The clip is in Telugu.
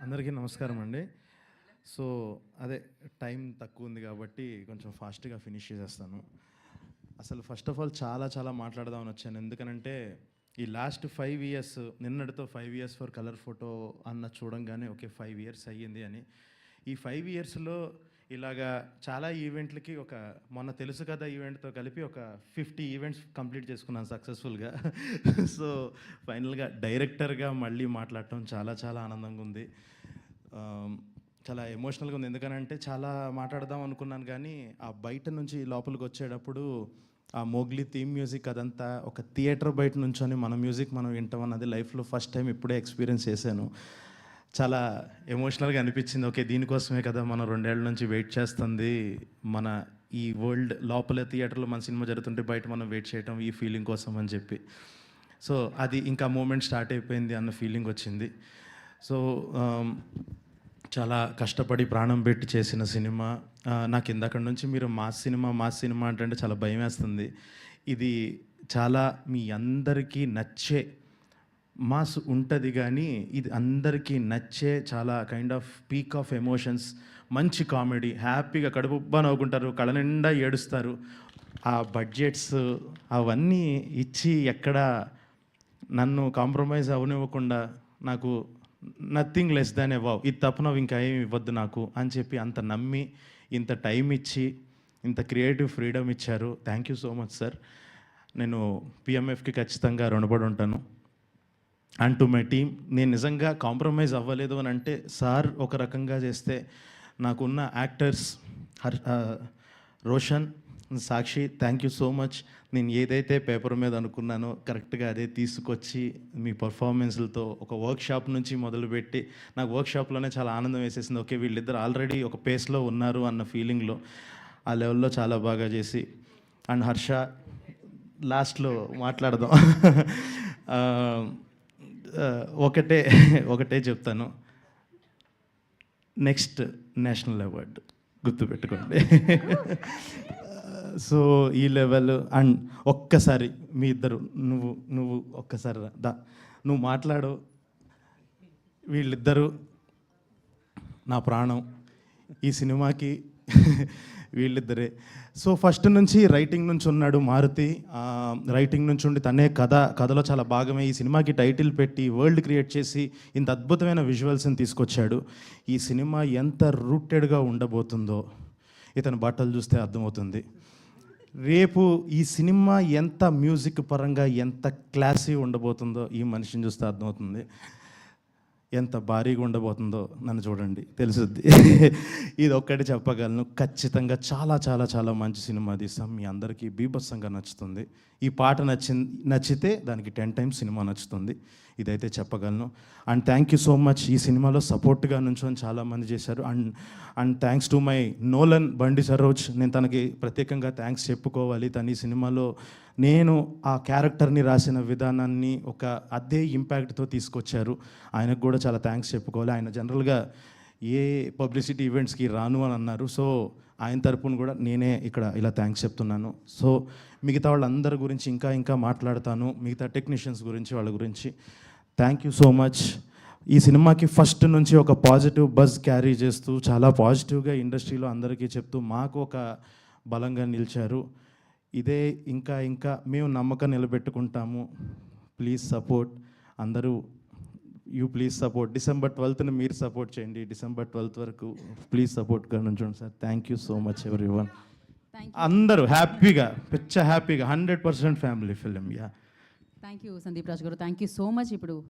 అందరికీ నమస్కారం అండి. సో అదే టైం తక్కువ ఉంది కాబట్టి కొంచెం ఫాస్ట్గా ఫినిష్ చేసేస్తాను. అసలు ఫస్ట్ ఆఫ్ ఆల్ చాలా మాట్లాడదామని వచ్చాను. ఎందుకనంటే ఈ లాస్ట్ 5 ఇయర్స్, నిన్నటితో 5 ఇయర్స్ ఫర్ కలర్ ఫోటో అన్న చూడంగానే ఓకే 5 ఇయర్స్ అయ్యింది అని. ఈ 5 ఇయర్స్లో ఇలాగా చాలా ఈవెంట్లకి మొన్న తెలుసు కదా ఈవెంట్తో కలిపి ఒక 50 ఈవెంట్స్ కంప్లీట్ చేసుకున్నాను సక్సెస్ఫుల్గా. సో ఫైనల్గా డైరెక్టర్గా మళ్ళీ మాట్లాడటం చాలా ఆనందంగా ఉంది. చాలా ఎమోషనల్గా ఉంది. ఎందుకనంటే చాలా మాట్లాడదాం అనుకున్నాను కానీ ఆ బయట నుంచి లోపలికి వచ్చేటప్పుడు ఆ మోగ్లీ థీమ్ మ్యూజిక్ అదంతా ఒక థియేటర్ బయట నుంచొని మన మ్యూజిక్ మనం వింటాం అన్నది లైఫ్లో ఫస్ట్ టైం ఇప్పుడే ఎక్స్పీరియన్స్ చేశాను. చాలా ఎమోషనల్గా అనిపించింది. ఓకే దీనికోసమే కదా మనం 2 ఏళ్ల నుంచి వెయిట్ చేస్తుంది. మన ఈ వరల్డ్ లోపల థియేటర్లో మన సినిమా జరుగుతుంటే బయట మనం వెయిట్ చేయటం ఈ ఫీలింగ్ కోసం అని చెప్పి. సో అది ఇంకా మూమెంట్ స్టార్ట్ అయిపోయింది అన్న ఫీలింగ్ వచ్చింది. సో చాలా కష్టపడి ప్రాణం పెట్టి చేసిన సినిమా. నాకు ఇందాక నుంచి మీరు మాస్ సినిమా అంటే చాలా భయం వేస్తుంది. ఇది చాలా మీ అందరికీ నచ్చే మాస్ ఉంటుంది కానీ ఇది అందరికీ నచ్చే చాలా kind off peak of emotions, మంచి కామెడీ, హ్యాపీగా కడుపుబ్బా నవ్వుకుంటారు, కళ్ళ నిండా ఏడుస్తారు. ఆ బడ్జెట్స్ అవన్నీ ఇచ్చి ఎక్కడ నన్ను కాంప్రమైజ్ అవనివ్వకుండా నాకు నథింగ్ లెస్ దాన్ ఎ వావ్, ఇది తప్ప నువ్వు ఇంకా ఏమి ఇవ్వద్దు నాకు అని చెప్పి అంత నమ్మి ఇంత టైం ఇచ్చి ఇంత క్రియేటివ్ ఫ్రీడమ్ ఇచ్చారు. Thank you so much sir. నేను పిఎంఎఫ్కి ఖచ్చితంగా రుణపడి ఉంటాను. అండ్ టు మై టీమ్, నేను నిజంగా కాంప్రమైజ్ అవ్వలేదు అని అంటే సార్ ఒక రకంగా చేస్తే నాకున్న actors Roshan, Sakshi, thank you so much. నేను ఏదైతే పేపర్ మీద అనుకున్నానో కరెక్ట్గా అదే తీసుకొచ్చి మీ పర్ఫార్మెన్స్లతో ఒక వర్క్షాప్ నుంచి మొదలుపెట్టి నాకు వర్క్షాప్లోనే చాలా ఆనందం వేసేసింది. ఓకే వీళ్ళిద్దరు ఆల్రెడీ ఒక పేస్లో ఉన్నారు అన్న ఫీలింగ్లో ఆ లెవెల్లో చాలా బాగా చేసి. అండ్ హర్ష లాస్ట్లో మాట్లాడదాం. ఒకటే చెప్తాను, నెక్స్ట్ నేషనల్ అవార్డు గుర్తుపెట్టుకోండి. సో ఈ లెవెల్. అండ్ ఒక్కసారి మీ ఇద్దరు నువ్వు ఒక్కసారి నువ్వు మాట్లాడు. వీళ్ళిద్దరూ నా ప్రాణం ఈ సినిమాకి. వీళ్ళిద్దరే. సో ఫస్ట్ నుంచి రైటింగ్ నుంచి ఉన్నాడు మారుతి. రైటింగ్ నుంచి ఉండి తనే కథలో చాలా భాగమే. ఈ సినిమాకి టైటిల్ పెట్టి వరల్డ్ క్రియేట్ చేసి ఇంత అద్భుతమైన విజువల్స్ని తీసుకొచ్చాడు. ఈ సినిమా ఎంత రూటెడ్గా ఉండబోతుందో ఇతని బట్టలు చూస్తే అర్థమవుతుంది. రేపు ఈ సినిమా ఎంత మ్యూజిక్ పరంగా ఎంత క్లాసీ ఉండబోతుందో ఈ మనిషిని చూస్తే అర్థమవుతుంది. ఎంత భారీగా ఉండబోతుందో నన్ను చూడండి తెలుసుద్ది. ఇది ఒక్కటి చెప్పగలను, ఖచ్చితంగా చాలా మంచి సినిమా తీస్తాం. మీ అందరికీ బీభత్సంగా నచ్చుతుంది. ఈ పాట నచ్చితే దానికి 10 టైమ్స్ సినిమా నచ్చుతుంది. ఇదైతే చెప్పగలను. And thank you so much. ఈ సినిమాలో సపోర్ట్గా నుంచొని చాలామంది చేశారు. And thanks to my Nolan బండి సరోజ్. నేను తనకి ప్రత్యేకంగా థ్యాంక్స్ చెప్పుకోవాలి. తను ఈ సినిమాలో నేను ఆ క్యారెక్టర్ని రాసిన విధానాన్ని ఒక అదే ఇంపాక్ట్తో తీసుకొచ్చారు. ఆయనకు కూడా చాలా థ్యాంక్స్ చెప్పుకోవాలి. ఆయన జనరల్గా ఏ పబ్లిసిటీ ఈవెంట్స్కి రాను అని అన్నారు. సో ఆయన తరపున కూడా నేనే ఇక్కడ ఇలా థ్యాంక్స్ చెప్తున్నాను. సో మిగతా వాళ్ళందరి గురించి ఇంకా మాట్లాడతాను, మిగతా టెక్నీషియన్స్ గురించి, వాళ్ళ గురించి. Thank you so much. ఈ సినిమాకి ఫస్ట్ నుంచి ఒక పాజిటివ్ బజ్ క్యారీ చేస్తూ చాలా పాజిటివ్గా ఇండస్ట్రీలో అందరికీ చెప్తూ మాకు ఒక బలంగా నిలిచారు. ఇదే ఇంకా మేము నమ్మకం నిలబెట్టుకుంటాము. ప్లీజ్ సపోర్ట్ అందరూ. Please support. December 12th మీరు సపోర్ట్ చేయండి. December 12th వరకు ప్లీజ్ సపోర్ట్గా నుంచోండి sir. Thank you so much everyone. అందరూ హ్యాపీగా 100% family film. Thank you Sandeep Raj garu. Thank you so much. ఇప్పుడు